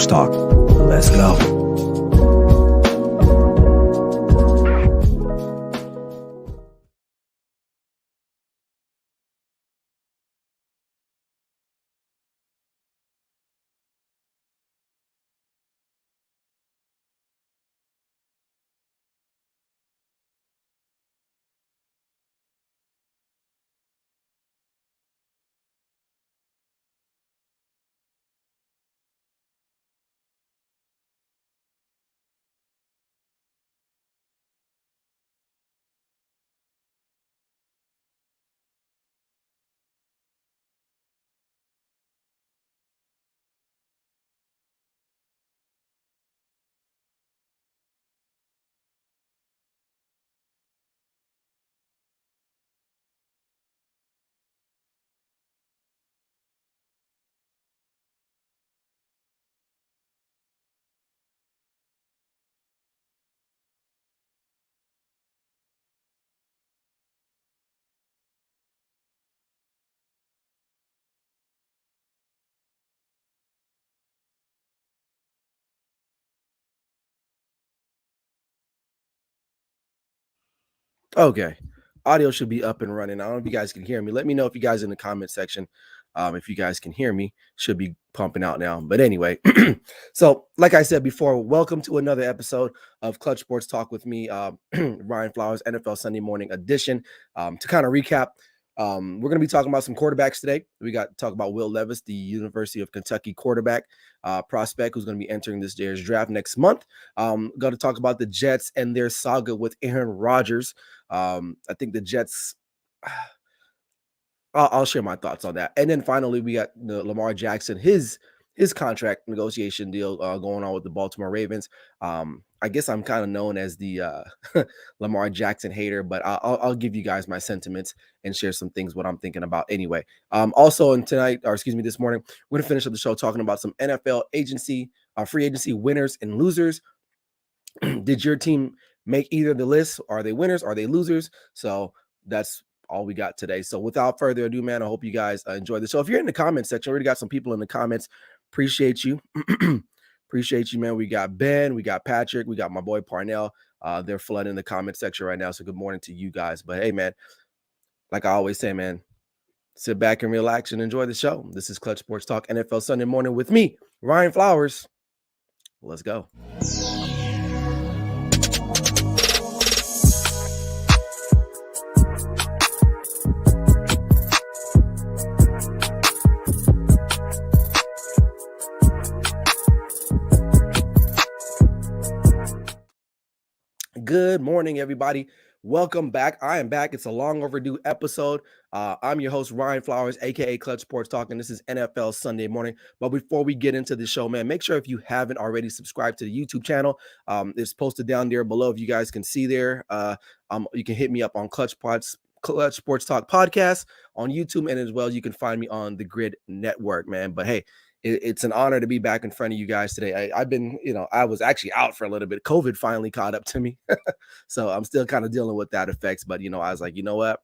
Sports Talk. Let's go. Okay. Audio should be up and running. I don't know if you guys can hear me. Let me know if you guys in the comment section, if you guys can hear me. Should be pumping out now. But anyway, so like I said before, welcome to another episode of Clutch Sports Talk with me, Ryan Flowers, NFL Sunday Morning Edition. To kind of recap, we're going to be talking about some quarterbacks today. We got to talk about Will Levis, the University of Kentucky quarterback prospect who's going to be entering this year's draft next month. Going to talk about the Jets and their saga with Aaron Rodgers. I think the Jets, I'll share my thoughts on that. And then finally, we got Lamar Jackson, his contract negotiation deal going on with the Baltimore Ravens. I guess I'm kind of known as the Lamar Jackson hater, but I'll give you guys my sentiments and share some things what I'm thinking about anyway. Also, this morning, we're gonna finish up the show talking about some NFL free agency winners and losers. Did your team make either the list? Are they winners? Are they losers? So that's all we got today. So without further ado, man, I hope you guys enjoy the show. If you're in the comment section, we already got some people in the comments. Appreciate you. Appreciate you, man. We got Ben, we got Patrick, we got my boy Parnell. They're flooding the comment section right now. So good morning to you guys. But hey, man, like I always say, man, sit back and relax and enjoy the show. This is Clutch Sports Talk NFL Sunday Morning with me, Ryan Flowers. Let's go. Good morning, everybody. Welcome back. I am back. It's a long overdue episode. I'm your host, Ryan Flowers, aka Clutch Sports Talk, and this is NFL Sunday Morning. But before we get into the show, man, make sure if you haven't already subscribed to the YouTube channel, it's posted down there below. If you guys can see there, you can hit me up on Clutch Sports Talk Podcast on YouTube, and as well, you can find me on the Grid Network, man. But hey, it's an honor to be back in front of you guys today. I've been, I was actually out for a little bit. COVID finally caught up to me. So I'm still kind of dealing with that effects. But, I was like, you know what?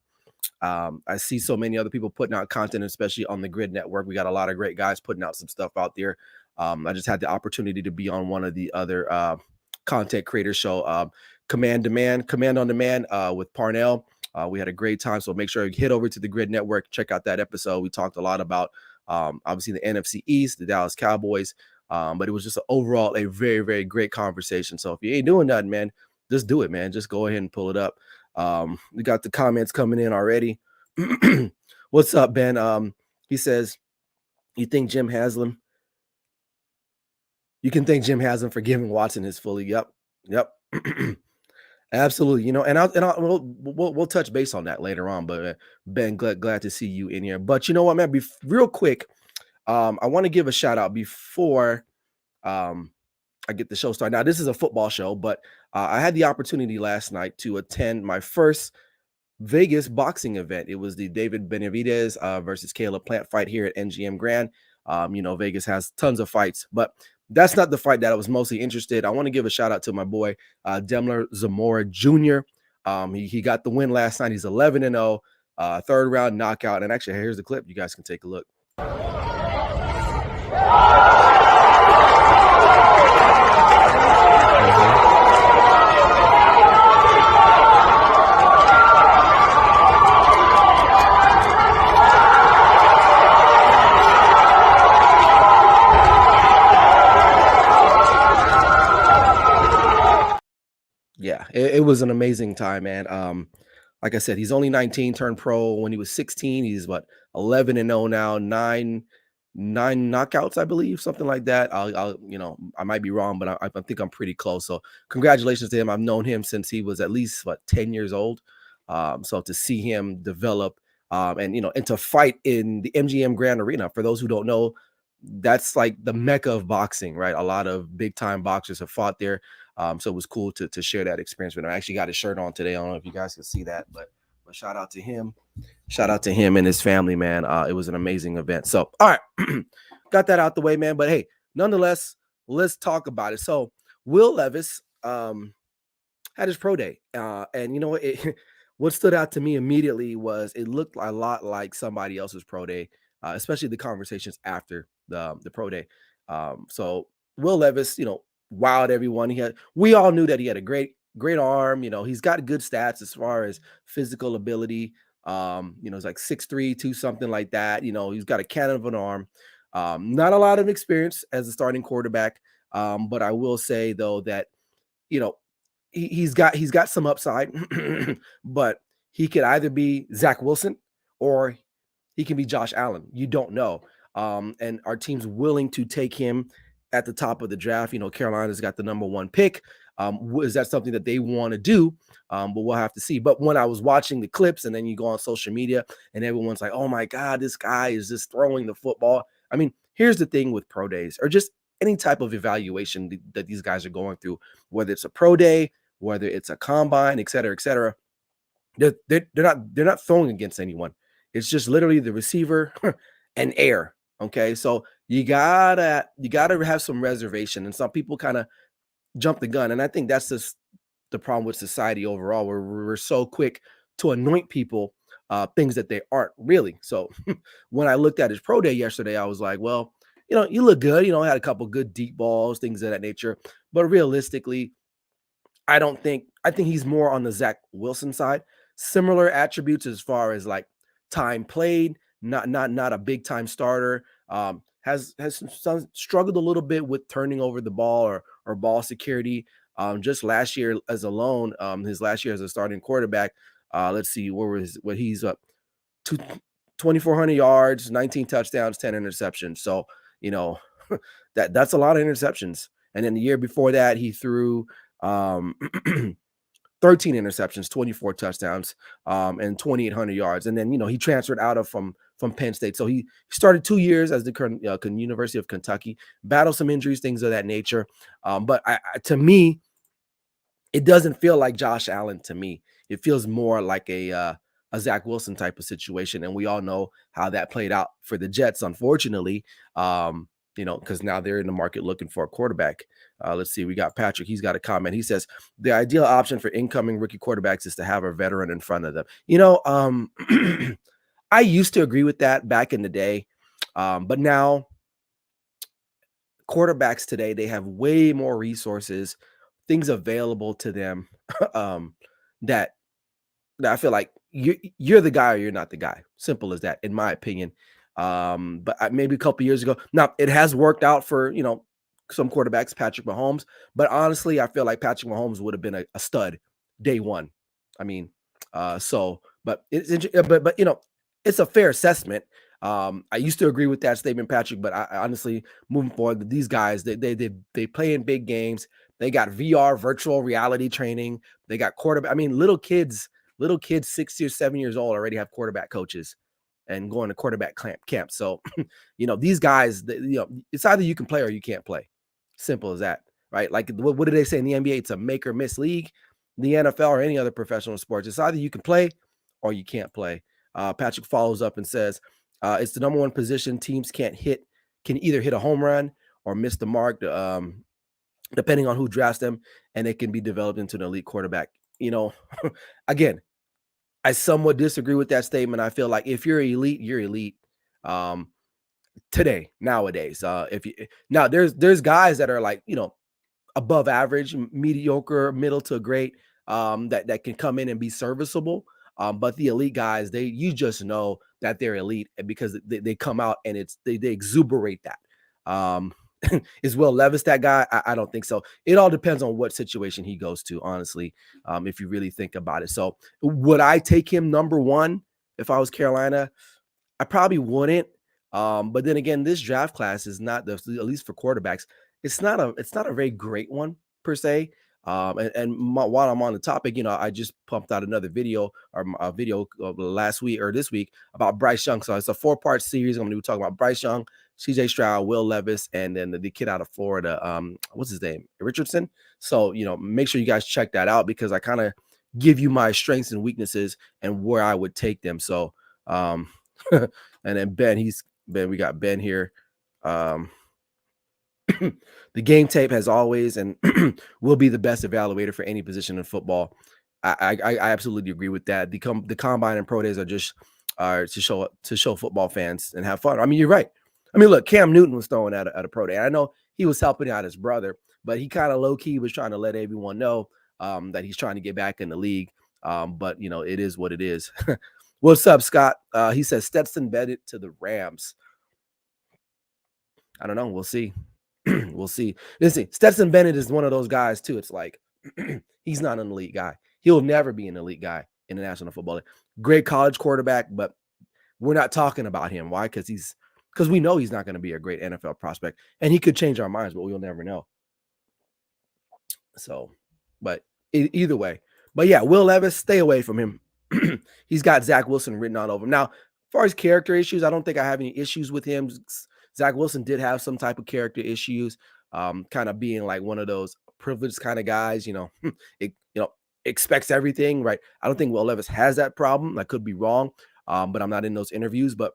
I see so many other people putting out content, especially on the Grid Network. We got a lot of great guys putting out some stuff out there. I just had the opportunity to be on one of the other content creator show, Command on Demand with Parnell. We had a great time. So make sure you head over to the Grid Network. Check out that episode. We talked a lot about obviously the NFC East, the Dallas Cowboys. But it was just overall a very, very great conversation. So if you ain't doing nothing, man, just do it, man. Just go ahead and pull it up. We got the comments coming in already. What's up, Ben? He says, you think Jim Haslam? You can thank Jim Haslam for giving Watson his fully. Yep. Absolutely. We'll touch base on that later on. But Ben, glad to see you in here. But you know what, man? Real quick, I want to give a shout out before I get the show started. Now, this is a football show, but I had the opportunity last night to attend my first Vegas boxing event. It was the David Benavidez versus Caleb Plant fight here at MGM Grand. Vegas has tons of fights, but that's not the fight that I was mostly interested. I want to give a shout out to my boy Demler Zamora Jr. He got the win last night. He's 11-0, third round knockout. And actually, here's the clip. You guys can take a look. Yeah, it was an amazing time, man. Like I said, he's only 19, turned pro when he was 16. He's what 11-0 now, nine knockouts, I believe, something like that. I might be wrong, but I think I'm pretty close. So congratulations to him. I've known him since he was at least 10 years old. So to see him develop, and to fight in the MGM Grand Arena. For those who don't know, that's like the mecca of boxing, right? A lot of big time boxers have fought there. So it was cool to share that experience with him. I actually got his shirt on today. I don't know if you guys can see that, but shout out to him. Shout out to him and his family, man. It was an amazing event. So, all right, got that out the way, man. But hey, nonetheless, let's talk about it. So, Will Levis, had his pro day. And you know what? What stood out to me immediately was it looked a lot like somebody else's pro day, especially the conversations after the pro day. So Will Levis, wowed everyone. We all knew that he had a great arm. He's got good stats as far as physical ability. He's like 6'3", 2 something like that. He's got a cannon of an arm. Not a lot of experience as a starting quarterback. But I will say though that you know he's got some upside, but he could either be Zach Wilson or he can be Josh Allen. You don't know. And our team's willing to take him at the top of the draft. Carolina's got the number one pick. Is that something that they want to do? But we'll have to see. But when I was watching the clips and then you go on social media and everyone's like, oh my God, this guy is just throwing the football. I mean, here's the thing with pro days or just any type of evaluation that these guys are going through, whether it's a pro day, whether it's a combine, et cetera, et cetera. They're not throwing against anyone. It's just literally the receiver and air. Okay, so you gotta have some reservation, and some people kind of jump the gun, and I think that's just the problem with society overall, where we're so quick to anoint people things that they aren't really. So when I looked at his pro day yesterday, I was like, well, you look good. Had a couple good deep balls, things of that nature, but realistically, I think he's more on the Zach Wilson side. Similar attributes as far as like time played, not a big time starter. Has struggled a little bit with turning over the ball or ball security. Just last year as alone, his last year as a starting quarterback. Let's see, what he's up to 2,400 yards, 19 touchdowns, 10 interceptions. So you know that's a lot of interceptions. And then the year before that, he threw um, 13 interceptions, 24 touchdowns, and 2,800 yards. And then he transferred out of from Penn State. So he started 2 years as the current University of Kentucky, battled some injuries, things of that nature. But to me, it doesn't feel like Josh Allen to me. It feels more like a Zach Wilson type of situation, and we all know how that played out for the Jets, unfortunately. Because now they're in the market looking for a quarterback. Let's see, we got Patrick. He's got a comment. He says the ideal option for incoming rookie quarterbacks is to have a veteran in front of them. I used to agree with that back in the day, but now quarterbacks today, they have way more resources, things available to them, um, that I feel like you're the guy or you're not the guy. Simple as that, in my opinion. But maybe a couple years ago, now it has worked out for some quarterbacks, Patrick Mahomes. But honestly, I feel like Patrick Mahomes would have been a stud day one. I mean, but it's a fair assessment. I used to agree with that statement, Patrick, but I honestly, moving forward, these guys they play in big games. They got VR, virtual reality training. They got quarterback. I mean, little kids 6 or 7 years old already have quarterback coaches and going to quarterback camp. So, these guys, it's either you can play or you can't play. Simple as that, right? Like, what do they say in the NBA? It's a make or miss league. The NFL or any other professional sports, it's either you can play or you can't play. Patrick follows up and says, it's the number one position teams can either hit a home run or miss the mark, depending on who drafts them, and it can be developed into an elite quarterback. Again, I somewhat disagree with that statement. I feel like if you're elite, you're elite. Um, nowadays, if you now there's guys that are like above average, mediocre, middle to great, that can come in and be serviceable. But the elite guys, you just know that they're elite because they come out and they exuberate that. Is Will Levis that guy? I don't think so. It all depends on what situation he goes to, honestly, if you really think about it. So would I take him number one if I was Carolina? I probably wouldn't. But then again, this draft class is not the, at least for quarterbacks, it's not a very great one per se. While I'm on the topic, I just pumped out another video or a video last week or this week about Bryce Young. So it's a 4-part series. I'm going to be talking about Bryce Young, CJ Stroud, Will Levis, and then the kid out of Florida. What's his name? Richardson. So, make sure you guys check that out because I kind of give you my strengths and weaknesses and where I would take them. So, and then we got Ben here. The game tape has always and will be the best evaluator for any position in football. I absolutely agree with that. The combine and pro days are just to show football fans and have fun. I mean, you're right. I mean, look, Cam Newton was throwing at a pro day. I know he was helping out his brother, but he kind of low key was trying to let everyone know that he's trying to get back in the league. But it is what it is. What's up, Scott? He says Stetson Bennett to the Rams. I don't know. We'll see. We'll see. Listen, Stetson Bennett is one of those guys too. It's like he's not an elite guy. He'll never be an elite guy in the National Football League. Great college quarterback, but we're not talking about him. Why? Because we know he's not going to be a great NFL prospect, and he could change our minds, but we'll never know. So, but either way, but yeah, Will Levis, stay away from him. He's got Zach Wilson written all over him. Now, as far as character issues, I don't think I have any issues with him. Zach Wilson did have some type of character issues, kind of being like one of those privileged kind of guys, expects everything, right? I don't think Will Levis has that problem. I could be wrong, but I'm not in those interviews. But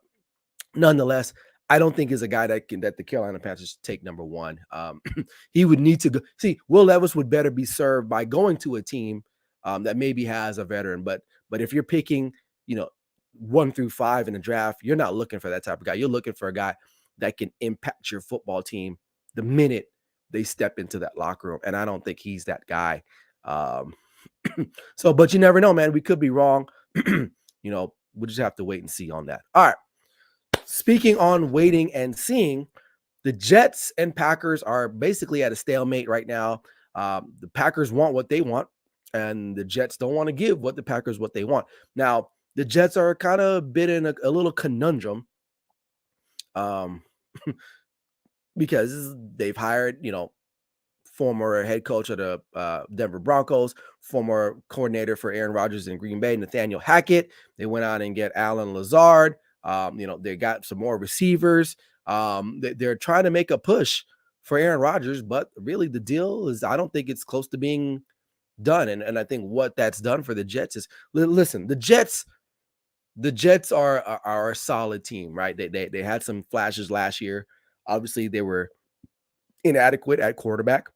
nonetheless, I don't think is a guy that the Carolina Panthers take number one. He would need to go. See, Will Levis would better be served by going to a team that maybe has a veteran. But if you're picking, 1 through 5 in the draft, you're not looking for that type of guy. You're looking for a guy that can impact your football team the minute they step into that locker room. And I don't think he's that guy. But you never know, man. We could be wrong. We'll just have to wait and see on that. All right. Speaking on waiting and seeing, the Jets and Packers are basically at a stalemate right now. The Packers want what they want, and the Jets don't want to give the Packers what they want. Now, the Jets are kind of a bit in a little conundrum because they've hired, former head coach of the Denver Broncos, former coordinator for Aaron Rodgers in Green Bay, Nathaniel Hackett. They went out and get Alan Lazard. They got some more receivers. They're trying to make a push for Aaron Rodgers, but really the deal is I don't think it's close to being done. And I think what that's done for the Jets is, listen, the Jets are a solid team, right? They had some flashes last year. Obviously, they were inadequate at quarterback,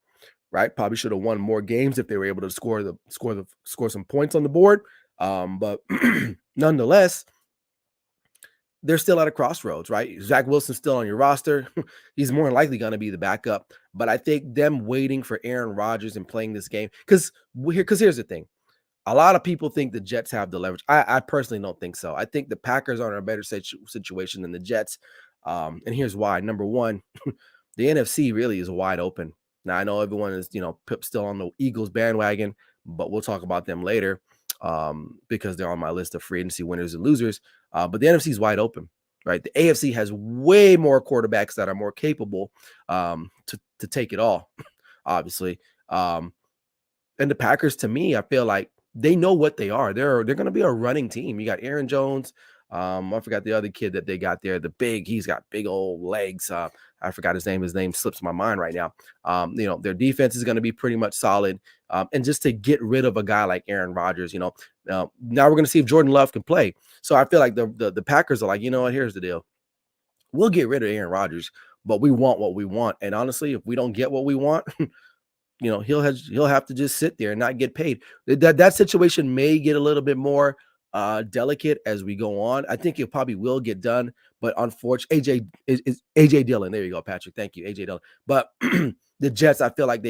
right? Probably should have won more games if they were able to score some points on the board. But nonetheless, they're still at a crossroads, right? Zach Wilson's still on your roster. He's more than likely going to be the backup. But I think them waiting for Aaron Rodgers and playing this game, because here's the thing. A lot of people think the Jets have the leverage. I personally don't think so. I think the Packers are in a better situation than the Jets. And here's why. Number one, the NFC really is wide open. Now, I know everyone is, still on the Eagles bandwagon, but we'll talk about them later because they're on my list of free agency winners and losers. But the NFC is wide open, right? The AFC has way more quarterbacks that are more capable to take it all, obviously. And the Packers, to me, I feel like they know what they are. They're going to be a running team. You got Aaron Jones. I forgot the other kid that they got there. He's got big old legs. I forgot his name. His name slips my mind right now. Their defense is going to be pretty much solid. And just to get rid of a guy like Aaron Rodgers, now we're going to see if Jordan Love can play. So I feel like the Packers are like, here's the deal. We'll get rid of Aaron Rodgers, but we want what we want. And honestly, if we don't get what we want, he'll have to just sit there and not get paid. That situation may get a little bit more delicate as we go on. I think it probably will get done, but unfortunately, AJ Dillon. There you go, Patrick. Thank you, AJ Dillon. But the Jets, I feel like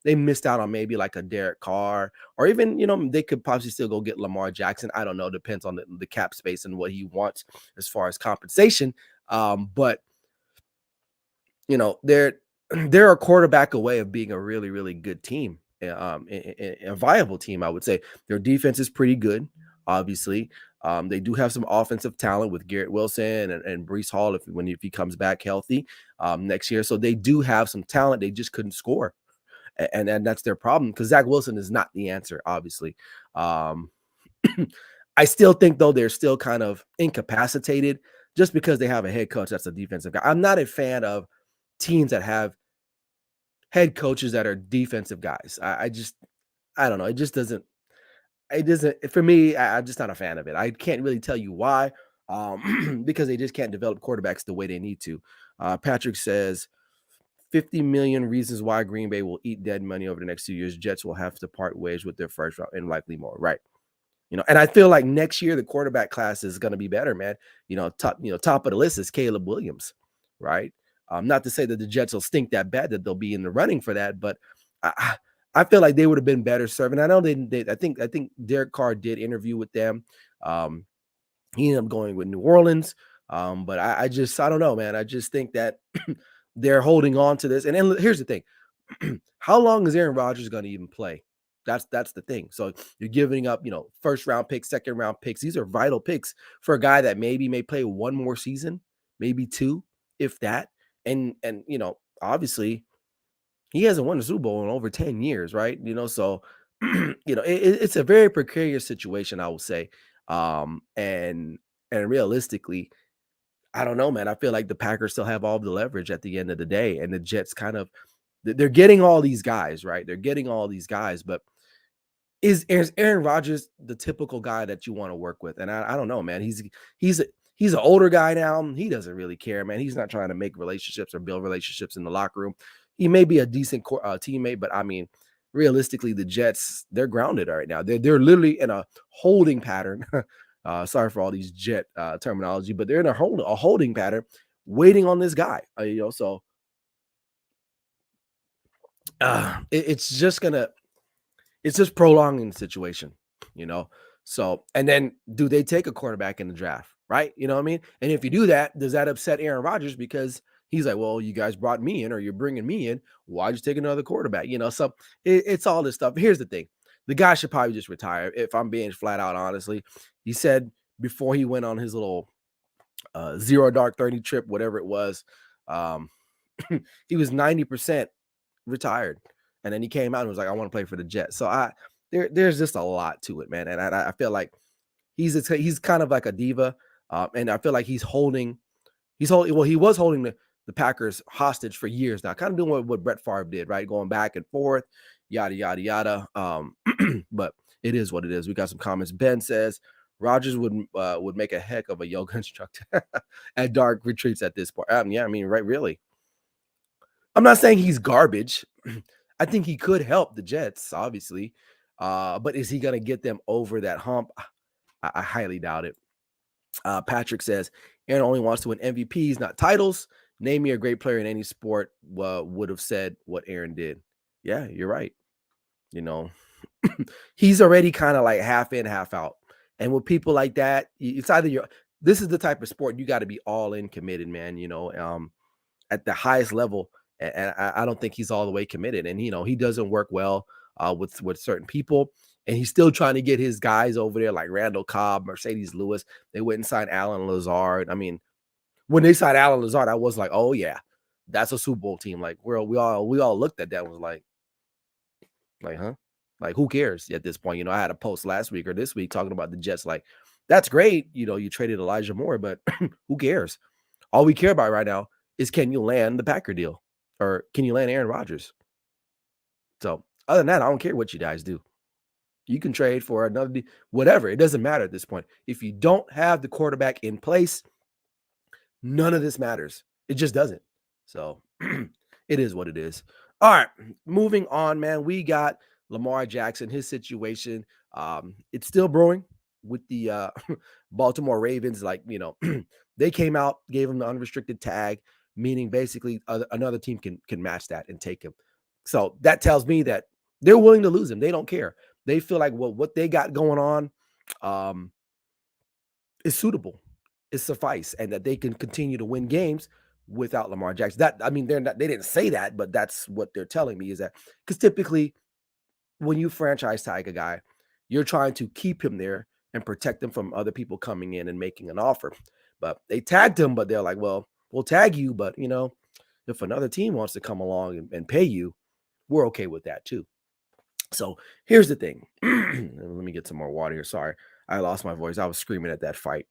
they missed out on maybe like a Derek Carr, or even they could possibly still go get Lamar Jackson. I don't know. Depends on the cap space and what he wants as far as compensation. But they're a quarterback away of being a really, really good team, a viable team, I would say. Their defense is pretty good, obviously. They do have some offensive talent with Garrett Wilson and Brees Hall if he comes back healthy next year. So they do have some talent. They just couldn't score, and that's their problem because Zach Wilson is not the answer, obviously. Um, I still think though they're still kind of incapacitated just because they have a head coach that's a defensive guy. I'm not a fan of teams that have head coaches that are defensive guys. I don't know. It doesn't for me. I'm just not a fan of it. I can't really tell you why, because they just can't develop quarterbacks the way they need to. Patrick says 50 million reasons why Green Bay will eat dead money over the next 2 years. Jets will have to part ways with their first round and likely more. Right. And I feel like next year the quarterback class is going to be better, man. Top of the list is Caleb Williams, right? Not to say that the Jets will stink that bad that they'll be in the running for that, but I feel like they would have been better serving. I know I think Derek Carr did interview with them. Um, he ended up going with New Orleans. But I don't know, man. I just think that they're holding on to this. And then here's the thing. How long is Aaron Rodgers going to even play? That's the thing. So you're giving up, first round picks, second round picks. These are vital picks for a guy that maybe may play one more season, maybe two, if that. And obviously he hasn't won a Super Bowl in over 10 years, right? So it's a very precarious situation, I will say. And realistically, I don't know, man. I feel like the Packers still have all the leverage at the end of the day, and the Jets kind of they're getting all these guys, right? They're getting all these guys, but is Aaron Rodgers the typical guy that you want to work with? And I don't know, man. He's an older guy now. He doesn't really care, man. He's not trying to make relationships or build relationships in the locker room. He may be a decent teammate, but I mean, realistically, the Jets they're grounded right now. They're literally in a holding pattern. Sorry for all these Jet terminology, but they're in a holding pattern, waiting on this guy. So it's just prolonging the situation, you know. So, and then do they take a quarterback in the draft, right? You know what I mean? And if you do that, does that upset Aaron Rodgers because he's like, well, you guys brought me in, or you're bringing me in? Why'd you take another quarterback? So it's all this stuff. Here's the thing: the guy should probably just retire. If I'm being flat out honestly, he said before he went on his little zero dark 30 trip, whatever it was, um, he was 90% retired. And then he came out and was like, I want to play for the Jets. So there's just a lot to it, man. And I feel like he's kind of like a diva. And I feel like he was holding the Packers hostage for years now, kind of doing what Brett Favre did, right? Going back and forth, yada, yada, yada. But it is what it is. We got some comments. Ben says Rogers would make a heck of a yoga instructor at dark retreats at this point. Yeah, I mean, right, really. I'm not saying he's garbage. I think he could help the Jets, obviously. But is he going to get them over that hump? I highly doubt it. Patrick says Aaron only wants to win MVPs, not titles. Name me a great player in any sport would have said what Aaron did. Yeah, you're right. You know, he's already kind of like half in, half out. And with people like that, it's either this is the type of sport you got to be all in committed, man. At the highest level, and I don't think he's all the way committed. And he doesn't work well with certain people, and he's still trying to get his guys over there like Randall Cobb, Mercedes Lewis. They went and signed Alan Lazard. I mean, when they signed Alan Lazard, I was like, oh yeah, that's a Super Bowl team. Like we all looked at that and was like, huh? Like, who cares at this point? I had a post last week or this week talking about the Jets. Like, that's great. You traded Elijah Moore, but who cares? All we care about right now is can you land the Packer deal or can you land Aaron Rodgers? So other than that, I don't care what you guys do. You can trade for another whatever. It doesn't matter at this point. If you don't have the quarterback in place, none of this matters. It just doesn't. So it is what it is. All right, moving on, man. We got Lamar Jackson, his situation. It's still brewing with the Baltimore Ravens. Like, they came out, gave him the unrestricted tag, meaning basically another team can match that and take him. So that tells me that they're willing to lose him. They don't care. They feel like what they got going on is suitable, is suffice, and that they can continue to win games without Lamar Jackson. They didn't say that, but that's what they're telling me, is that because typically when you franchise tag a guy, you're trying to keep him there and protect him from other people coming in and making an offer. But they tagged him, but they're like, well, we'll tag you, but if another team wants to come along and pay you, we're okay with that too. So here's the thing. Let me get some more water here. Sorry, I lost my voice. I was screaming at that fight.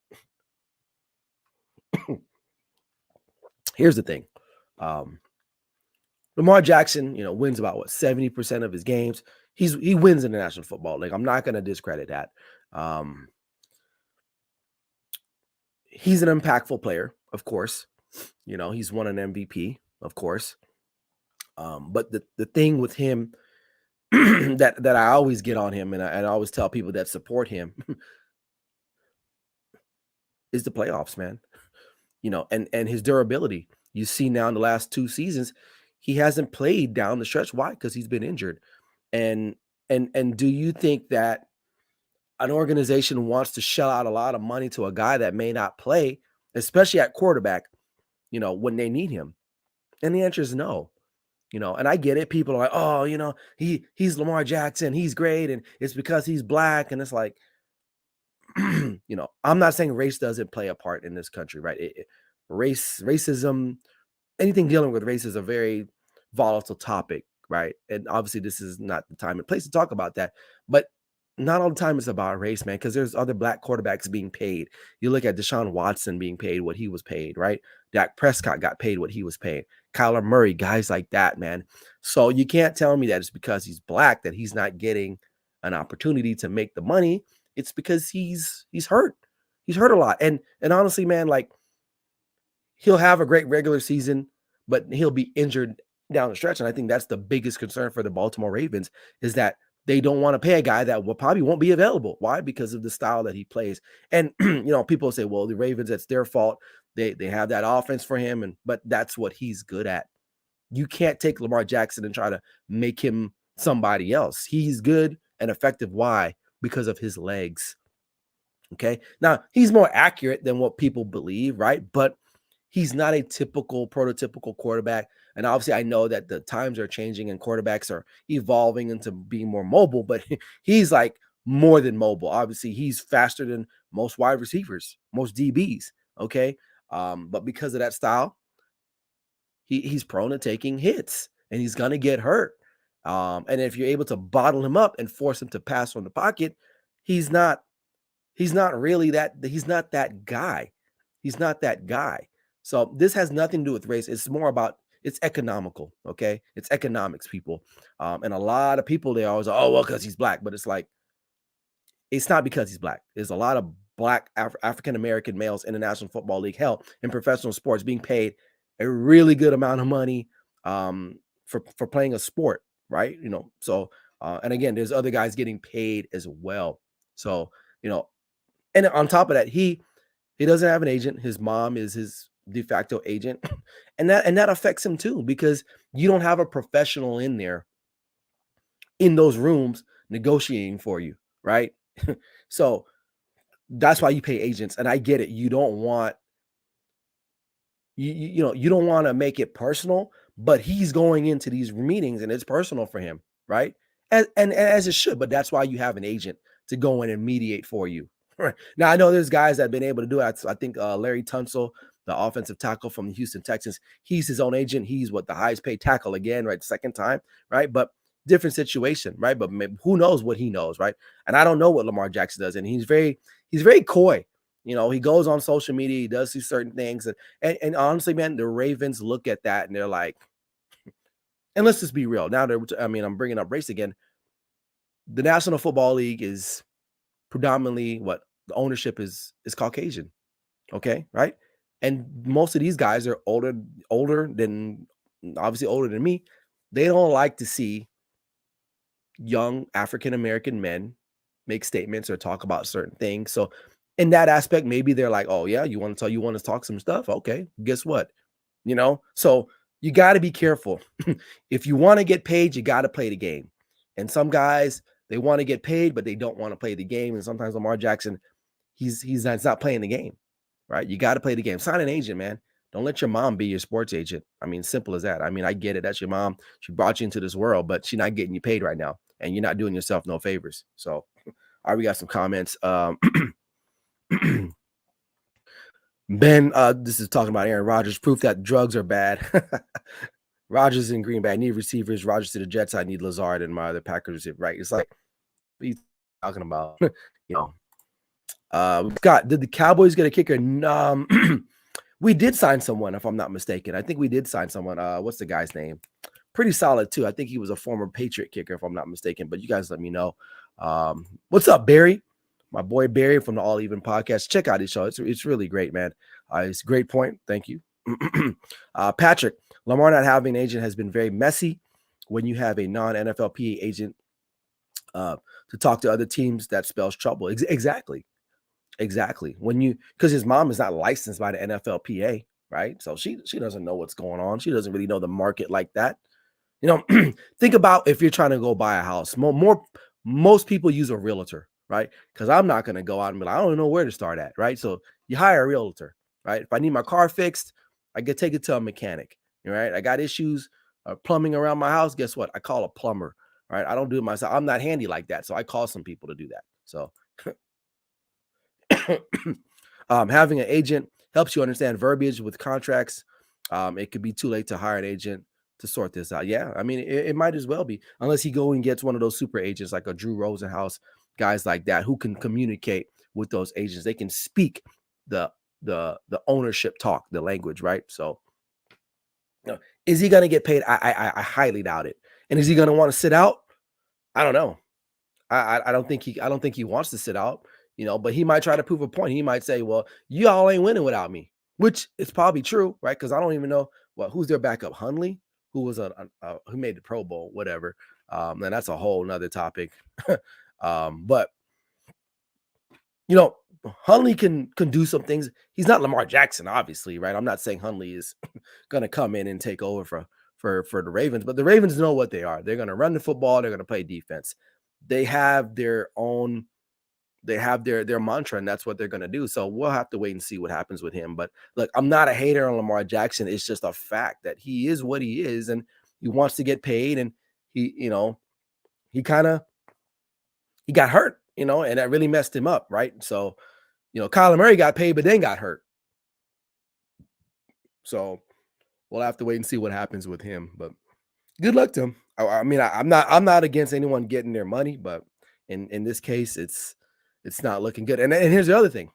Here's the thing. Lamar Jackson, wins about 70% of his games. He wins in the National Football League. I'm not going to discredit that. He's an impactful player, of course. He's won an MVP, of course. But the thing with him that I always get on him, and I always tell people that support him, is the playoffs, man. And his durability. You see now in the last 2 seasons, he hasn't played down the stretch. Why? Because he's been injured. And do you think that an organization wants to shell out a lot of money to a guy that may not play, especially at quarterback, when they need him? And the answer is no. And I get it. People are like, oh, he's Lamar Jackson. He's great. And it's because he's black. And it's like, I'm not saying race doesn't play a part in this country, right? Racism, anything dealing with race is a very volatile topic, right? And obviously this is not the time and place to talk about that, but not all the time it's about race, man, because there's other black quarterbacks being paid. You look at Deshaun Watson being paid what he was paid, right? Dak Prescott got paid what he was paid. Kyler Murray, guys like that, man. So you can't tell me that it's because he's black that he's not getting an opportunity to make the money. It's because he's hurt. He's hurt a lot. And honestly, man, like, he'll have a great regular season, but he'll be injured down the stretch. And I think that's the biggest concern for the Baltimore Ravens, is that they don't want to pay a guy that probably won't be available. Why? Because of the style that he plays. And, people say, well, the Ravens, it's their fault. They have that offense for him. But that's what he's good at. You can't take Lamar Jackson and try to make him somebody else. He's good and effective. Why? Because of his legs. Okay. Now, he's more accurate than what people believe, right? But he's not a prototypical quarterback. And obviously, I know that the times are changing and quarterbacks are evolving into being more mobile, but he's like more than mobile. Obviously, he's faster than most wide receivers, most DBs. Okay. But because of that style, he's prone to taking hits and he's going to get hurt. And if you're able to bottle him up and force him to pass from the pocket, he's not really that. He's not that guy. He's not that guy. So this has nothing to do with race. It's more about, it's economical. Okay. It's economics, people. And a lot of people, they always, oh, well, because he's black. But it's like, it's not because he's black. There's a lot of black African-American males in the National Football League, hell, in professional sports, being paid a really good amount of money for playing a sport, right? So, and again, there's other guys getting paid as well. So, and on top of that, he doesn't have an agent. His mom is his de facto agent. And that affects him too, because you don't have a professional in there in those rooms negotiating for you, right? So that's why you pay agents. And I get it. You don't want you don't want to make it personal, but he's going into these meetings and it's personal for him, right? And as it should, but that's why you have an agent to go in and mediate for you. Right. Now, I know there's guys that have been able to do it. I think Larry Tunsil, the offensive tackle from the Houston Texans, he's his own agent. He's the highest paid tackle again, right? Second time, right? But different situation, right? But who knows what he knows, right? And I don't know what Lamar Jackson does. And he's very coy. He goes on social media, he does these certain things. And honestly, man, the Ravens look at that and they're like, and let's just be real. Now, I'm bringing up race again. The National Football League is predominantly the ownership is Caucasian. Okay. Right. And most of these guys are older than me. They don't like to see young African-American men make statements or talk about certain things. So in that aspect, maybe they're like, oh yeah, you want to talk some stuff. Okay. Guess what? So you got to be careful. If you want to get paid, you got to play the game. And some guys, they want to get paid, but they don't want to play the game. And sometimes Lamar Jackson, he's not playing the game, right? You got to play the game. Sign an agent, man. Don't let your mom be your sports agent. I mean, simple as that. I mean, I get it. That's your mom. She brought you into this world, but she's not getting you paid right now, and you're not doing yourself no favors. So, all right, we got some comments. Ben, this is talking about Aaron Rodgers. Proof that drugs are bad. Rodgers in Green Bay. I need receivers. Rodgers to the Jets. I need Lazard and my other Packers. Right? It's like, what are you talking about? you know. Scott, did the Cowboys get a kicker? We did sign someone, if I'm not mistaken. I think we did sign someone. What's the guy's name? Pretty solid too. I think he was a former Patriot kicker, if I'm not mistaken. But you guys let me know. What's up, Barry? My boy Barry from the All Even podcast. Check out his show. It's really great, man. It's a great point. Thank you. Patrick, Lamar not having an agent has been very messy. When you have a non-NFLPA agent to talk to other teams, that spells trouble. Exactly. When because his mom is not licensed by the NFLPA, right? So she doesn't know what's going on. She doesn't really know the market like that. Think about if you're trying to go buy a house. Most people use a realtor, right? Because I'm not going to go out and be like, I don't know where to start at, right? So you hire a realtor, right? If I need my car fixed, I can take it to a mechanic, right? I got issues plumbing around my house. Guess what? I call a plumber, right? I don't do it myself. I'm not handy like that, so I call some people to do that. So having an agent helps you understand verbiage with contracts. It could be too late to hire an agent to sort this out. Yeah, I mean, it might as well be, unless he go and gets one of those super agents like a Drew Rosenhaus, guys like that who can communicate with those agents. They can speak the ownership talk, the language, right? So, is he going to get paid? I highly doubt it. And is he going to want to sit out? I don't know. I don't think he wants to sit out, but he might try to prove a point. He might say, "Well, y'all ain't winning without me," which is probably true, right? Because I don't even know who's their backup. Hundley, who was who made the Pro Bowl, whatever. And that's a whole nother topic. But Hundley can do some things. He's not Lamar Jackson, obviously, right? I'm not saying Hundley is going to come in and take over for the Ravens, but the Ravens know what they are. They're going to run the football. They're going to play defense. They have their own. They have their mantra, and that's what they're going to do. So we'll have to wait and see what happens with him. But look, I'm not a hater on Lamar Jackson. It's just a fact that he is what he is, and he wants to get paid. And he got hurt, and that really messed him up, right? So, Kyler Murray got paid, but then got hurt. So we'll have to wait and see what happens with him. But good luck to him. I mean, I'm not against anyone getting their money, but in this case, it's not looking good. And here's the other thing.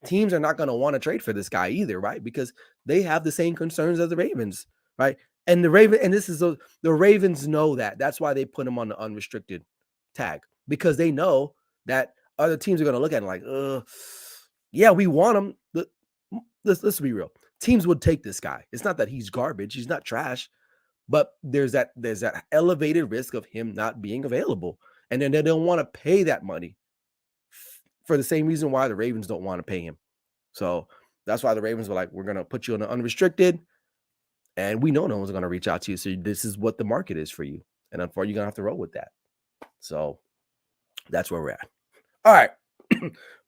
Teams are not going to want to trade for this guy either, right? Because they have the same concerns as the Ravens, right? And the Ravens know that. That's why they put him on the unrestricted tag, because they know that other teams are going to look at him like, yeah, we want him. Let's be real. Teams would take this guy. It's not that he's garbage. He's not trash, but there's that elevated risk of him not being available. And then they don't want to pay that money for the same reason why the Ravens don't want to pay him. So that's why the Ravens were like, we're going to put you on the unrestricted, and we know no one's going to reach out to you. So this is what the market is for you. And unfortunately, you're going to have to roll with that. So that's where we're at. All right.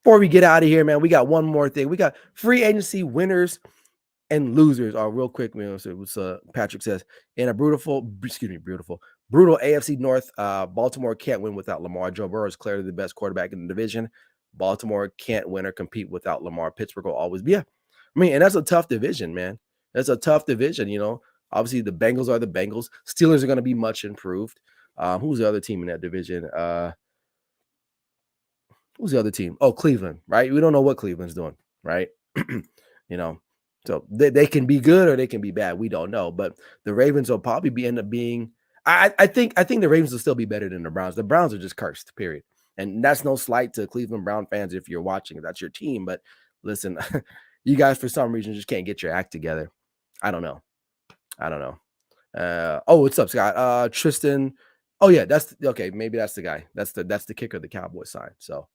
Before we get out of here, man, we got one more thing. We got free agency winners and losers. Real quick, Patrick says, in a brutal AFC North, Baltimore can't win without Lamar. Joe Burrow is clearly the best quarterback in the division. Baltimore can't win or compete without Lamar. Pittsburgh will always be. Yeah. I mean, and that's a tough division, man. That's a tough division, Obviously, the Bengals are the Bengals. Steelers are going to be much improved. Who's the other team in that division? Who's the other team? Oh, Cleveland, right? We don't know what Cleveland's doing, right? So they can be good or they can be bad. We don't know. But the Ravens will probably end up being. I think the Ravens will still be better than the Browns. The Browns are just cursed, period. And that's no slight to Cleveland Brown fans if you're watching. If that's your team. But listen, you guys for some reason just can't get your act together. I don't know. What's up, Scott? Tristan. Oh yeah, okay. Maybe that's the guy. That's the kicker the Cowboys signed. So,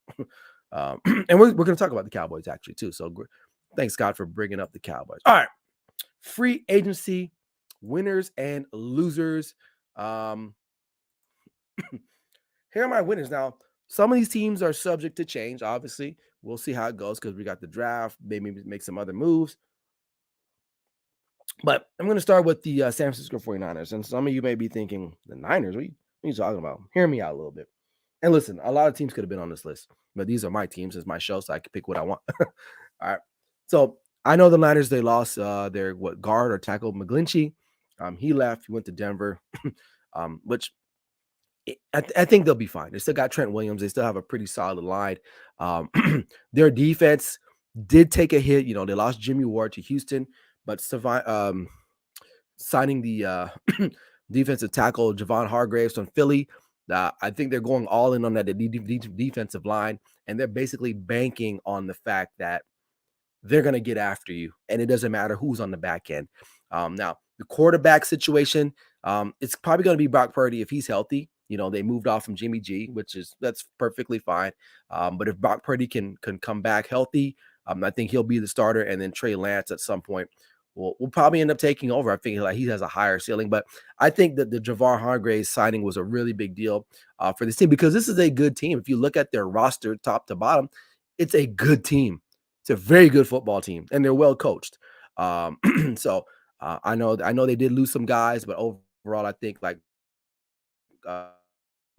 and we're going to talk about the Cowboys actually too. So, thanks God for bringing up the Cowboys. All right, free agency winners and losers. Here are my winners. Now, some of these teams are subject to change. Obviously, we'll see how it goes because we got the draft. Maybe make some other moves. But I'm going to start with the San Francisco 49ers. And some of you may be thinking, the Niners? What are you talking about? Hear me out a little bit. And listen, a lot of teams could have been on this list, but these are my teams. It's my show, so I can pick what I want. All right. So I know the Niners, they lost their guard or tackle McGlinchey. He left. He went to Denver, which I think they'll be fine. They still got Trent Williams. They still have a pretty solid line. Um, their defense did take a hit. They lost Jimmy Ward to Houston, but signing the defensive tackle Javon Hargraves from Philly. I think they're going all in on that defensive line, and they're basically banking on the fact that they're going to get after you, and it doesn't matter who's on the back end. Now, the quarterback situation, it's probably going to be Brock Purdy if he's healthy. They moved off from Jimmy G, that's perfectly fine. But if Brock Purdy can come back healthy, I think he'll be the starter, and then Trey Lance at some point will probably end up taking over. I think like he has a higher ceiling, but I think that the Javon Hargraves signing was a really big deal for this team because this is a good team. If you look at their roster top to bottom, it's a good team. It's a very good football team, and they're well coached. So I know they did lose some guys, but overall, I think like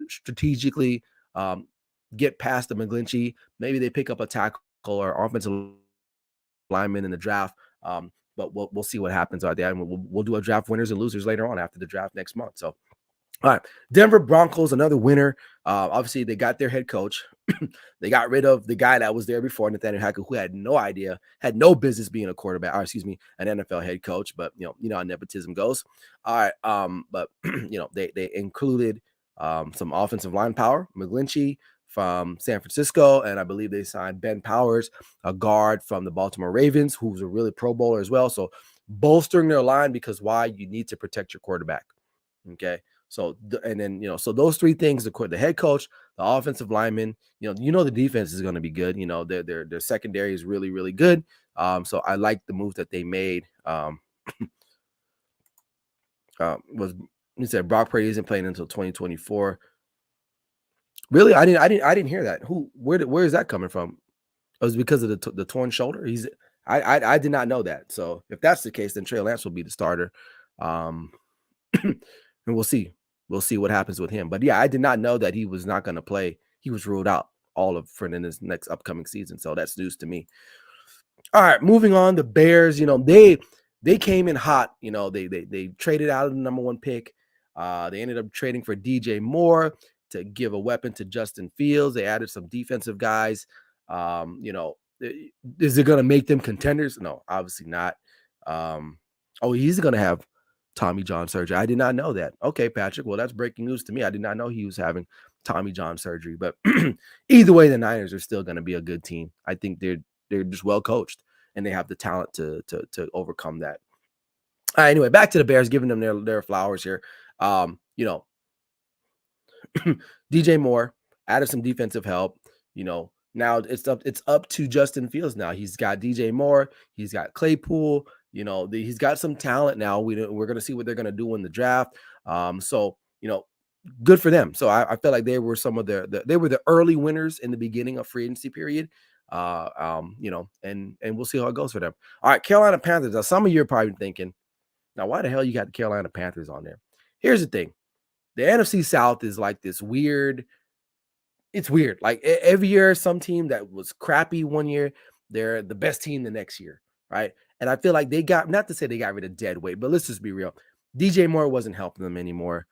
strategically get past the McGlinchey. Maybe they pick up a tackle or offensive lineman in the draft. But we'll see what happens out there, and we'll do a draft winners and losers later on after the draft next month. So. All right, Denver Broncos, another winner. Obviously, they got their head coach. They got rid of the guy that was there before, Nathaniel Hackett, who had no idea, had no business being a quarterback, or excuse me, an NFL head coach. But you know how nepotism goes. All right, but they included some offensive line power, McGlinchey from San Francisco, and I believe they signed Ben Powers, a guard from the Baltimore Ravens, who's a really Pro Bowler as well. So bolstering their line because why? You need to protect your quarterback. Okay. So and then so those three things: the head coach, the offensive lineman. The defense is going to be good. Their secondary is really really good. So I like the move that they made. Was you said Brock Purdy isn't playing until 2024? Really, I didn't hear that. Where is that coming from? It was because of the torn shoulder. I did not know that. So if that's the case, then Trey Lance will be the starter. And we'll see. We'll see what happens with him. But yeah, I did not know that he was not going to play. He was ruled out for this next upcoming season. So that's news to me. All right, moving on. The Bears, they came in hot. They traded out of the number one pick. They ended up trading for DJ Moore to give a weapon to Justin Fields. They added some defensive guys. Is it going to make them contenders? No, obviously not. He's going to have Tommy John surgery. I did not know that. Okay, Patrick. Well, that's breaking news to me. I did not know he was having Tommy John surgery. But either way, the Niners are still going to be a good team. I think they're just well coached and they have the talent to overcome that. All right, anyway, back to the Bears, giving them their flowers here. DJ Moore added some defensive help. Now it's up to Justin Fields. Now he's got DJ Moore. He's got Claypool. He's got some talent now. We're going to see what they're going to do in the draft. So good for them. So I feel like they were some of they were the early winners in the beginning of free agency period. And we'll see how it goes for them. All right, Carolina Panthers. Now, some of you are probably thinking, now why the hell you got the Carolina Panthers on there? Here's the thing. The NFC South is like this weird. It's weird. Like every year, some team that was crappy one year, they're the best team the next year, right? And I feel like they got, not to say they got rid of dead weight, but let's just be real. DJ Moore wasn't helping them anymore.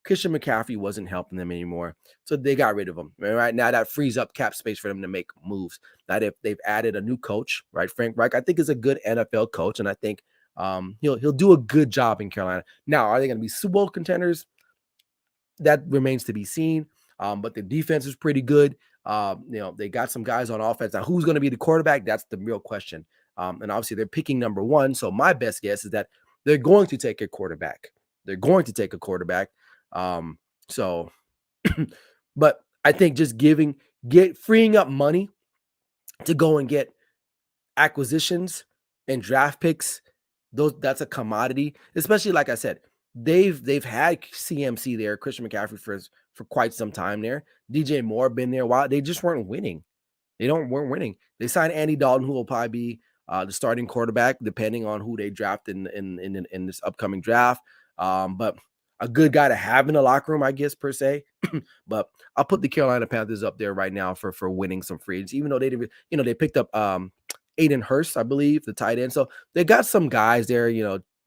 Christian McCaffrey wasn't helping them anymore. So they got rid of him. Right now, that frees up cap space for them to make moves. Now they've added a new coach, right? Frank Reich, I think, is a good NFL coach, and I think he'll do a good job in Carolina. Now, are they going to be Super Bowl contenders? That remains to be seen. But the defense is pretty good. They got some guys on offense. Now, who's going to be the quarterback? That's the real question. And obviously, they're picking number one. So my best guess is that they're going to take a quarterback. But I think just freeing up money to go and get acquisitions and draft picks, that's a commodity. Especially, like I said, they've had CMC there, Christian McCaffrey for quite some time there. DJ Moore been there a while. They just weren't winning. Weren't winning. They signed Andy Dalton, who will probably be the starting quarterback, depending on who they draft in this upcoming draft. But a good guy to have in the locker room, I guess, per se. But I'll put the Carolina Panthers up there right now for winning some free agents, even though they didn't, they picked up Aiden Hurst, I believe, the tight end. So they got some guys there,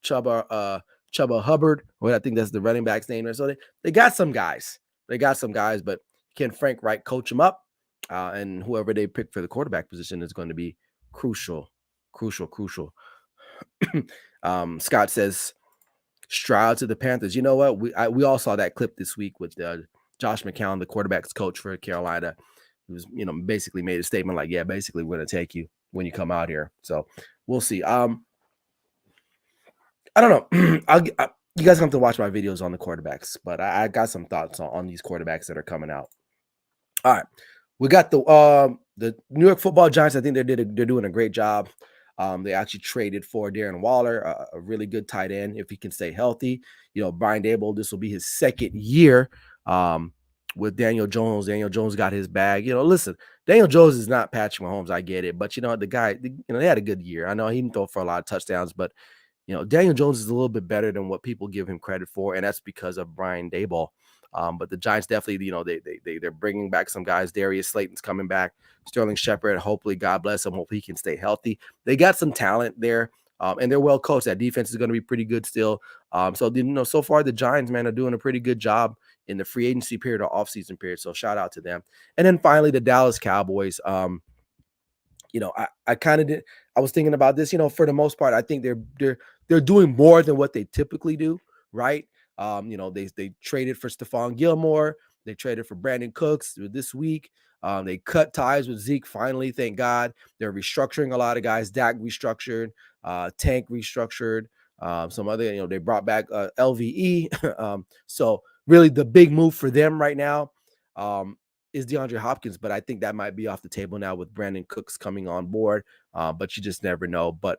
Chuba Hubbard, well, I think that's the running back's name there. So they got some guys. They got some guys, but can Frank Reich coach them up? And whoever they pick for the quarterback position is going to be crucial. Scott says Stroud to the Panthers. You know what? We all saw that clip this week with Josh McCown, the quarterback's coach for Carolina. He was, basically made a statement like, yeah, basically we're going to take you when you come out here. So we'll see. I don't know. You guys have to watch my videos on the quarterbacks, but I got some thoughts on these quarterbacks that are coming out. All right. We got the New York Football Giants. I think they're doing a great job. They actually traded for Darren Waller, a really good tight end if he can stay healthy. Brian Daboll, this will be his second year with Daniel Jones. Daniel Jones got his bag. Listen, Daniel Jones is not Patrick Mahomes. I get it. But, the guy, they had a good year. I know he didn't throw for a lot of touchdowns, but, Daniel Jones is a little bit better than what people give him credit for, and that's because of Brian Daboll. But the Giants definitely, they're bringing back some guys. Darius Slayton's coming back. Sterling Shepard, hopefully, God bless him. Hope he can stay healthy. They got some talent there, and they're well coached. That defense is going to be pretty good still. So far the Giants, man, are doing a pretty good job in the free agency period or offseason period. So shout out to them. And then finally, the Dallas Cowboys. I kind of did. I was thinking about this. For the most part, I think they're doing more than what they typically do, right? They traded for Stephon Gilmore. They traded for Brandon Cooks this week. They cut ties with Zeke finally, thank God. They're restructuring a lot of guys. Dak restructured, Tank restructured, some other, they brought back LVE. So really the big move for them right now is DeAndre Hopkins, but I think that might be off the table now with Brandon Cooks coming on board. But you just never know. But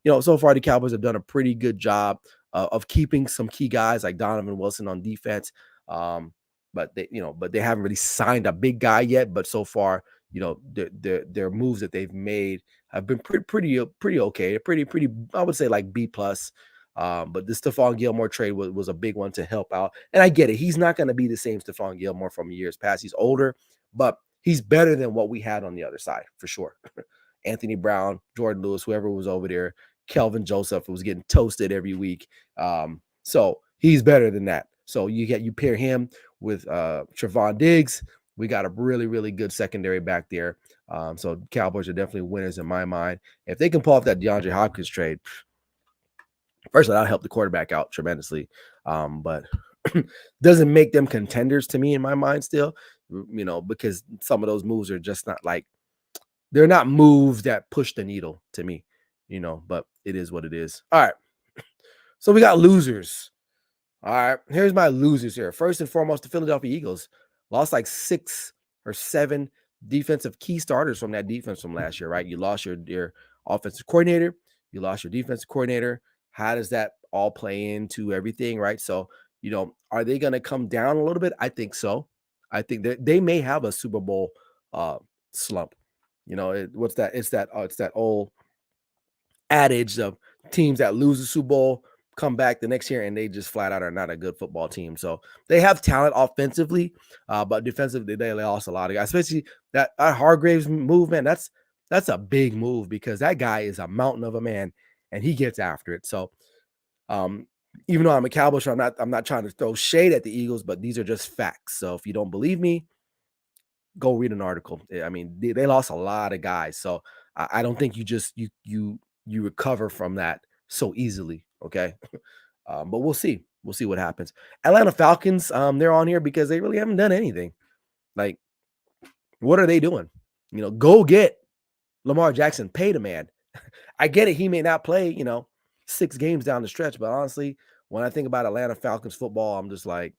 so far the Cowboys have done a pretty good job of keeping some key guys like Donovan Wilson on defense. But they haven't really signed a big guy yet. But so far, their moves that they've made have been pretty okay. Pretty, I would say like B plus. But the Stephon Gilmore trade was a big one to help out. And I get it. He's not going to be the same Stephon Gilmore from years past. He's older, but he's better than what we had on the other side for sure. Anthony Brown, Jordan Lewis, whoever was over there, Kelvin Joseph was getting toasted every week. So he's better than that. So you pair him with Trevon Diggs. We got a really, really good secondary back there. So Cowboys are definitely winners in my mind. If they can pull off that DeAndre Hopkins trade, firstly, that'll help the quarterback out tremendously. But doesn't make them contenders to me in my mind still, because some of those moves are just not like, they're not moves that push the needle to me, but it is what it is. All right. So we got losers. All right. Here's my losers here. First and foremost, the Philadelphia Eagles lost like 6 or 7 defensive key starters from that defense from last year, right? You lost your offensive coordinator. You lost your defensive coordinator. How does that all play into everything, right? So, are they going to come down a little bit? I think so. I think that they may have a Super Bowl slump. What's that? It's that old adage of teams that lose the Super Bowl come back the next year and they just flat out are not a good football team. So they have talent offensively, but defensively they lost a lot of guys, especially that Hargraves move, man. That's a big move because that guy is a mountain of a man and he gets after it. So even though I'm a Cowboys, I'm not trying to throw shade at the Eagles, but these are just facts. So if you don't believe me, go read an article. I mean, they lost a lot of guys. So I don't think you recover from that so easily. Okay. But we'll see. We'll see what happens. Atlanta Falcons, they're on here because they really haven't done anything. Like, what are they doing? Go get Lamar Jackson, pay the man. I get it. He may not play, 6 games down the stretch, but honestly, when I think about Atlanta Falcons football, I'm just like,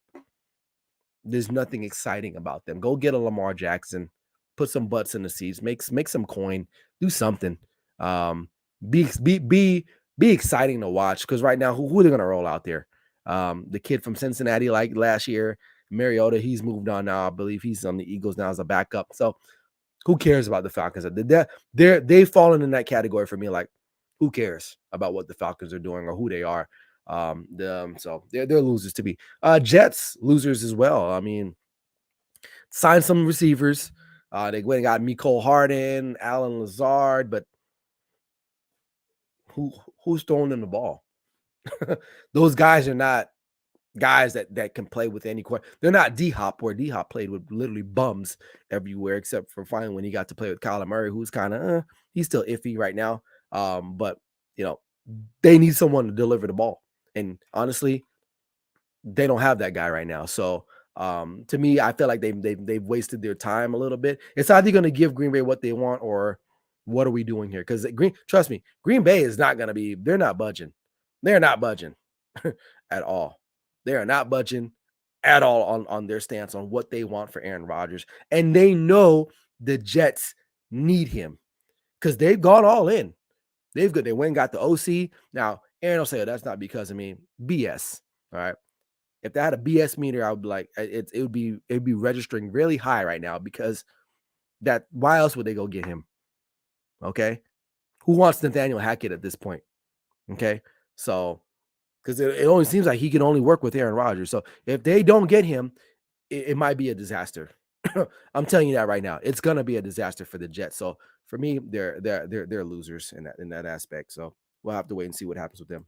there's nothing exciting about them. Go get a Lamar Jackson, put some butts in the seats, make some coin, do something. Be exciting to watch because right now, who are they going to roll out there? The kid from Cincinnati, like last year, Mariota, he's moved on now. I believe he's on the Eagles now as a backup. So Who cares about the Falcons? They've fallen in that category for me. Like, who cares about what the Falcons are doing or who they are? So they're losers to me. Jets losers as well. I mean, signed some receivers. They went and got Mecole Hardman, Alan Lazard, but who who's throwing them the ball? Those guys are not guys that can play with any quarter. They're not D Hop, where D Hop played with literally bums everywhere, except for finally when he got to play with Kyler Murray, who's kind of he's still iffy right now. But you know, they need someone to deliver the ball, and honestly, they don't have that guy right now. So to me, I feel like they've wasted their time a little bit. It's either going to give Green Bay what they want, or what are we doing here? Because trust me, Green Bay is not going to be. They're not budging. They're not budging at all. They are not budging at all on their stance on what they want for Aaron Rodgers, and they know the Jets need him because they've gone all in. They went and got the OC. Now Aaron will say, oh, that's not because of me. BS. All right. If they had a BS meter, I would be like, it'd be registering really high right now, because that why else would they go get him? Okay. Who wants Nathaniel Hackett at this point? Okay. So because it only seems like he can only work with Aaron Rodgers. So if they don't get him, it might be a disaster. I'm telling you that right now. It's gonna be a disaster for the Jets. So for me, they're losers in that aspect. So we'll have to wait and see what happens with them.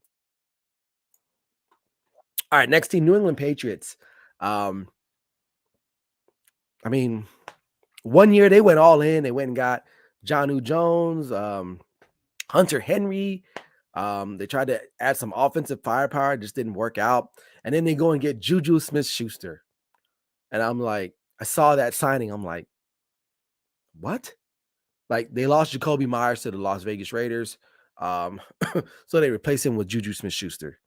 All right, next team, New England Patriots. Um, I mean, one year they went all in. They went and got Jonnu Jones, Hunter Henry. They tried to add some offensive firepower, just didn't work out. And then they go and get Juju Smith-Schuster. And I'm like, I saw that signing. I'm like, what? Like, they lost Jacoby Myers to the Las Vegas Raiders. Um, so they replaced him with Juju Smith-Schuster.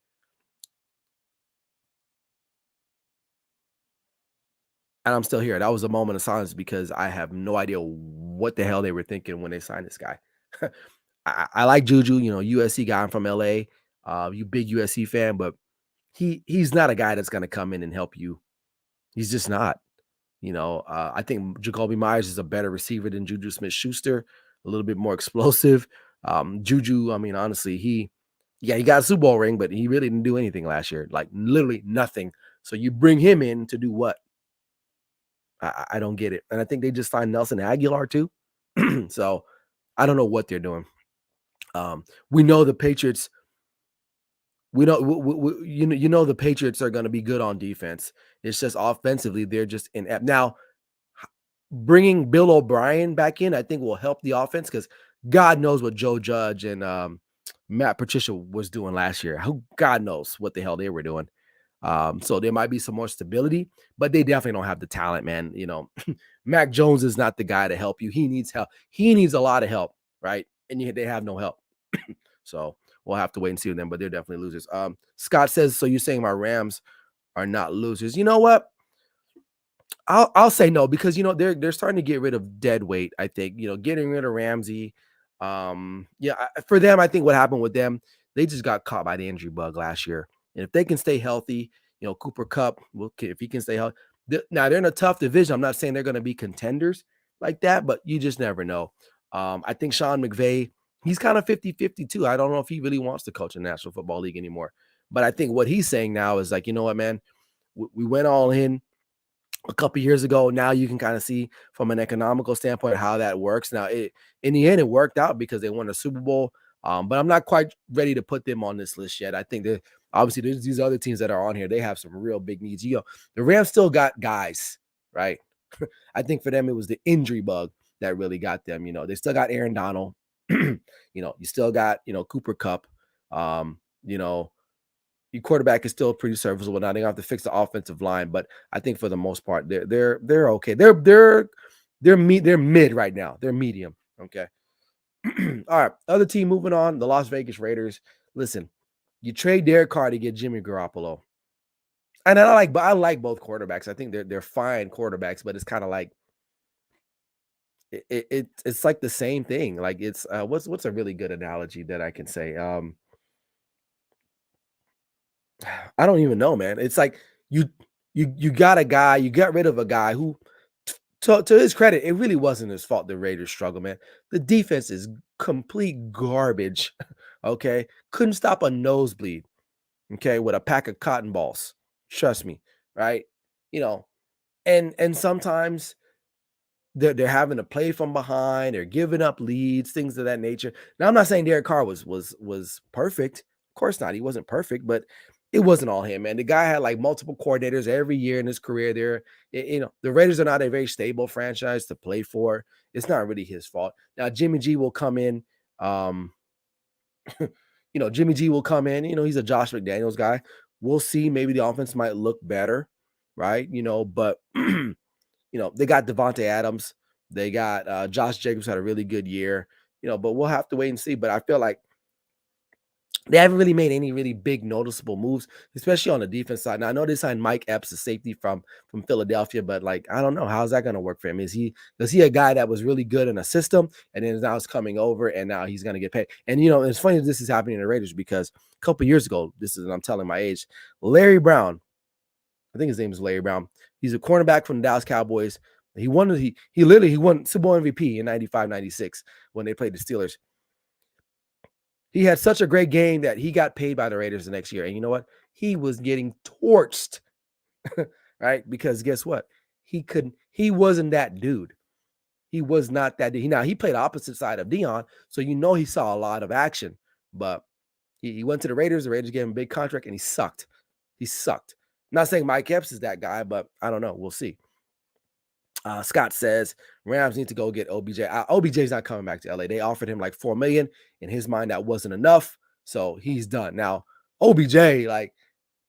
And I'm still here. That was a moment of silence because I have no idea what the hell they were thinking when they signed this guy. I like Juju, USC guy. I'm from LA. You big USC fan, but he's not a guy that's going to come in and help you. He's just not. I think Jacoby Myers is a better receiver than Juju Smith-Schuster, a little bit more explosive. Juju, I mean, honestly, he got a Super Bowl ring, but he really didn't do anything last year, like literally nothing. So you bring him in to do what? I don't get it. And I think they just signed Nelson Aguilar too. So I don't know what they're doing. We know the Patriots. We know the Patriots are going to be good on defense. It's just offensively they're just inept. Now, bringing Bill O'Brien back in, I think will help the offense because God knows what Joe Judge and Matt Patricia was doing last year. Who God knows what the hell they were doing. So there might be some more stability, but they definitely don't have the talent, man. Mac Jones is not the guy to help you. He needs help. He needs a lot of help, right? And they have no help. So we'll have to wait and see with them, but they're definitely losers. Scott says, so you're saying my Rams are not losers? You know what? I'll say no because they're starting to get rid of dead weight. I think getting rid of Ramsey. For them, I think what happened with them, they just got caught by the injury bug last year, and if they can stay healthy, Cooper Kupp, if he can stay healthy. Now they're in a tough division. I'm not saying they're going to be contenders like that, but you just never know. I think Sean McVay, he's kind of 50-50 too. I don't know if he really wants to coach the National Football League anymore, but I think what he's saying now is like, you know what, man, we went all in a couple years ago. Now you can kind of see from an economical standpoint how that works. Now, in the end, it worked out because they won a Super Bowl. But I'm not quite ready to put them on this list yet. I think that obviously there's these other teams that are on here. They have some real big needs. The Rams still got guys, right? I think for them it was the injury bug that really got them. They still got Aaron Donald. You still got Cooper Kupp. Your quarterback is still pretty serviceable. Now they have to fix the offensive line, but I think for the most part they're okay. They're mid right now. They're medium. Okay. All right. Other team moving on. The Las Vegas Raiders. Listen, you trade Derek Carr to get Jimmy Garoppolo, and I like both quarterbacks. I think they're fine quarterbacks, but it's kind of like it's like the same thing. Like it's what's a really good analogy that I can say? I don't even know, man. It's like you got a guy, you got rid of a guy who to his credit, it really wasn't his fault the Raiders struggle, man. The defense is complete garbage. Okay. Couldn't stop a nosebleed, okay, with a pack of cotton balls. Trust me, right? You know, and sometimes they're having to play from behind, they're giving up leads, things of that nature. Now, I'm not saying Derek Carr was perfect. Of course not. He wasn't perfect, but it wasn't all him, man. The guy had like multiple coordinators every year in his career there. The Raiders are not a very stable franchise to play for. It's not really his fault. Now, Jimmy G will come in. Um, Jimmy G will come in. He's a Josh McDaniels guy. We'll see. Maybe the offense might look better, right? But they got Devontae Adams. They got Josh Jacobs had a really good year, but we'll have to wait and see. But I feel like they haven't really made any really big noticeable moves, especially on the defense side. Now, I know they signed Mike Epps, a safety from Philadelphia, but like, I don't know. How's that going to work for him? Is he a guy that was really good in a system and then now is coming over and now he's going to get paid? And, it's funny that this is happening in the Raiders because a couple years ago, I'm telling my age, Larry Brown, I think his name is Larry Brown. He's a cornerback from the Dallas Cowboys. He won Super Bowl MVP in 95, 96 when they played the Steelers. He had such a great game that he got paid by the Raiders the next year. And you know what? He was getting torched, right? Because guess what? He wasn't that dude. He was not that dude. Now, he played opposite side of Dion, so he saw a lot of action. But he went to the Raiders gave him a big contract, and he sucked. He sucked. I'm not saying Mike Epps is that guy, but I don't know. We'll see. Scott says Rams need to go get OBJ. OBJ's not coming back to LA. They offered him like $4 million. In his mind, that wasn't enough, so he's done. Now, OBJ, like,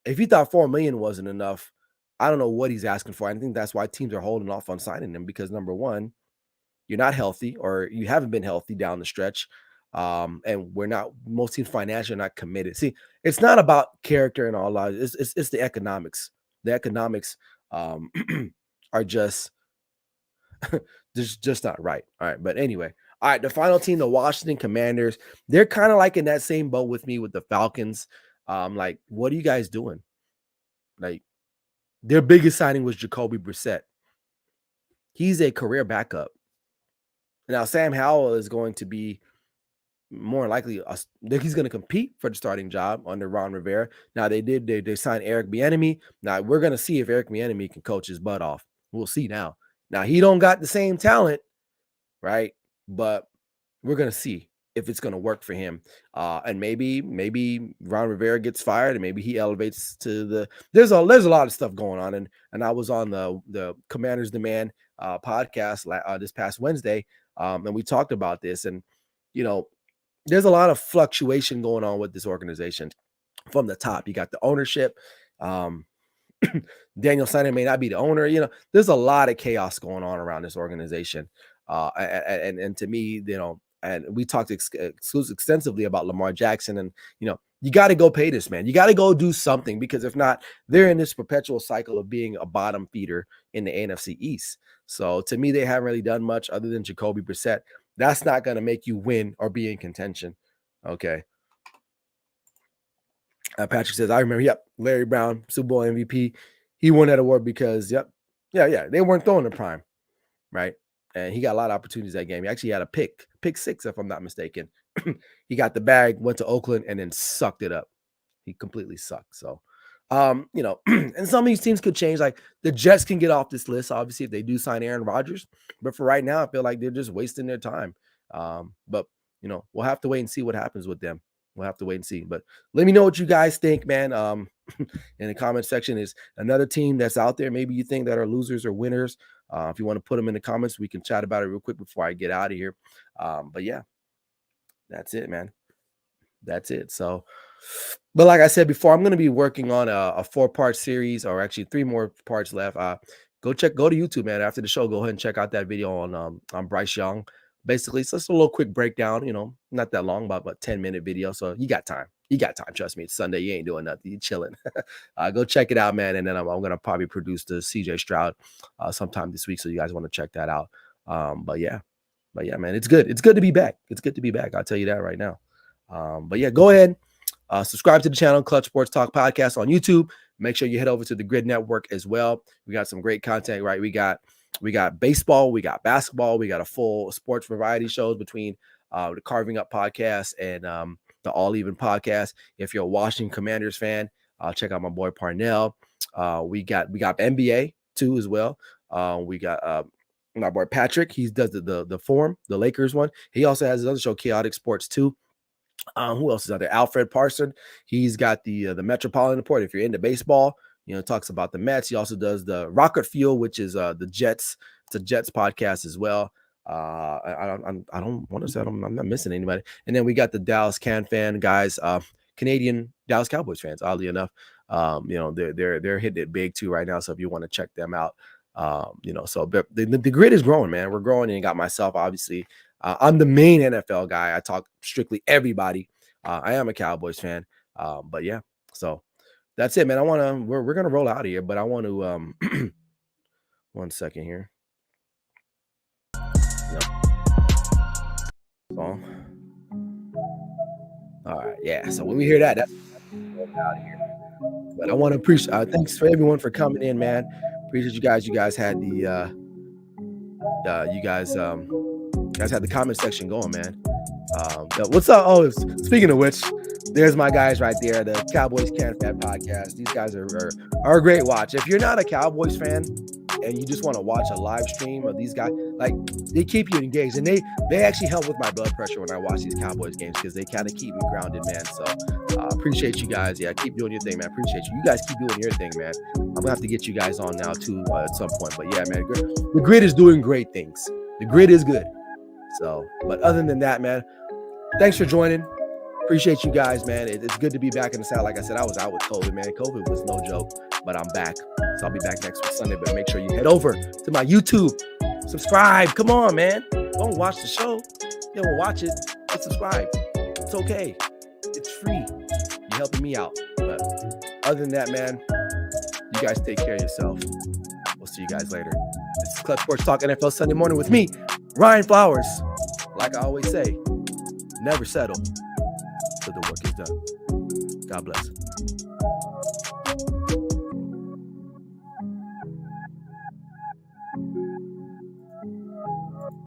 if he thought $4 million wasn't enough, I don't know what he's asking for. I think that's why teams are holding off on signing him because number one, you're not healthy or you haven't been healthy down the stretch. And most teams financially are not committed. See, it's not about character and all that. It's the economics. The economics are just not right. All right. But anyway, all right. The final team, the Washington Commanders, they're kind of like in that same boat with me with the Falcons. Like, what are you guys doing? Like, their biggest signing was Jacoby Brissett. He's a career backup. Now, Sam Howell is going to be more likely he's going to compete for the starting job under Ron Rivera. Now, they signed Eric Bieniemy. Now, we're going to see if Eric Bieniemy can coach his butt off. We'll see now. Now, he don't got the same talent, right? But we're going to see if it's going to work for him. And maybe Ron Rivera gets fired and maybe he elevates to there's a lot of stuff going on. And I was on the Commanders Demand podcast this past Wednesday. And we talked about this and, there's a lot of fluctuation going on with this organization from the top. You got the ownership. Daniel Snyder may not be the owner. There's a lot of chaos going on around this organization. And to me, and we talked extensively about Lamar Jackson and, you got to go pay this man. You got to go do something because if not, they're in this perpetual cycle of being a bottom feeder in the NFC East. So to me, they haven't really done much other than Jacoby Brissett. That's not going to make you win or be in contention. Okay. Patrick says, I remember, Larry Brown, Super Bowl MVP. He won that award because, they weren't throwing the prime, right? And he got a lot of opportunities that game. He actually had a pick six, if I'm not mistaken. He got the bag, went to Oakland, and then sucked it up. He completely sucked. So, and some of these teams could change. Like the Jets can get off this list, obviously, if they do sign Aaron Rodgers. But for right now, I feel like they're just wasting their time. But, we'll have to wait and see what happens with them. We'll have to wait and see. But let me know what you guys think, man. In the comment section is another team that's out there. Maybe you think that are losers or winners. If you want to put them in the comments, we can chat about it real quick before I get out of here. But yeah, that's it, man. That's it. So, but like I said before, I'm going to be working on a 4-part series, or actually 3 more parts left. Go to YouTube, man. After the show, go ahead and check out that video on Bryce Young. Basically, it's just a little quick breakdown, not that long, about 10-minute video. So you got time. Trust me. It's Sunday. You ain't doing nothing. You chilling. Go check it out, man. And then I'm going to probably produce the CJ Stroud sometime this week. So you guys want to check that out. But yeah, man, it's good. It's good to be back. I'll tell you that right now. But yeah, go ahead. Subscribe to the channel, Clutch Sports Talk Podcast on YouTube. Make sure you head over to the Grid Network as well. We got some great content, right? We got We got baseball, we got basketball, we got a full sports variety shows between the Carving Up podcast and the All Even podcast. If you're a Washington Commanders fan, check out my boy Parnell. We got NBA too as well. We got my boy Patrick. He does the Forum, the Lakers one. He also has his other show, Chaotic Sports too. Who else is out there? Alfred Parson. He's got the Metropolitan Report. If you're into baseball, talks about the Mets. He also does the Rocket Fuel, which is the Jets. It's a Jets podcast as well. I don't want to say I'm not missing anybody. And then we got the Dallas Can fan guys, Canadian Dallas Cowboys fans. Oddly enough, they're hitting it big too right now. So if you want to check them out, so the grid is growing, man. We're growing, and you got myself, obviously. I'm the main NFL guy. I talk strictly everybody. I am a Cowboys fan. But yeah, so that's it, man. We're going to roll out of here, but I want to, 1 second here. No. Song. All right. Yeah. So when we hear that, that's rolling out of here. But I want to appreciate, thanks for everyone for coming in, man. Appreciate you guys. You guys had had the comment section going, man. What's up? Oh, speaking of which, there's my guys right there, the Cowboys Can Fan podcast. These guys are a great watch. If you're not a Cowboys fan and you just want to watch a live stream of these guys, like, they keep you engaged, and they actually help with my blood pressure when I watch these Cowboys games, because they kind of keep me grounded, man. So appreciate you guys. Yeah, keep doing your thing, man. Appreciate you. You guys keep doing your thing, man. I'm gonna have to get you guys on now too at some point. But yeah, man, the grid is doing great things. The grid is good. So, but other than that, man, thanks for joining. Appreciate you guys, man. It's good to be back in the South. Like I said, I was out with COVID, man. COVID was no joke, but I'm back. So I'll be back next week Sunday. But make sure you head over to my YouTube. Subscribe. Come on, man. Don't watch the show. You don't watch it. But subscribe. It's okay. It's free. You're helping me out. But other than that, man, you guys take care of yourself. We'll see you guys later. This is Clutch Sports Talk NFL Sunday morning with me, Ryan Flowers. Like I always say, never settle till the work is done. God bless.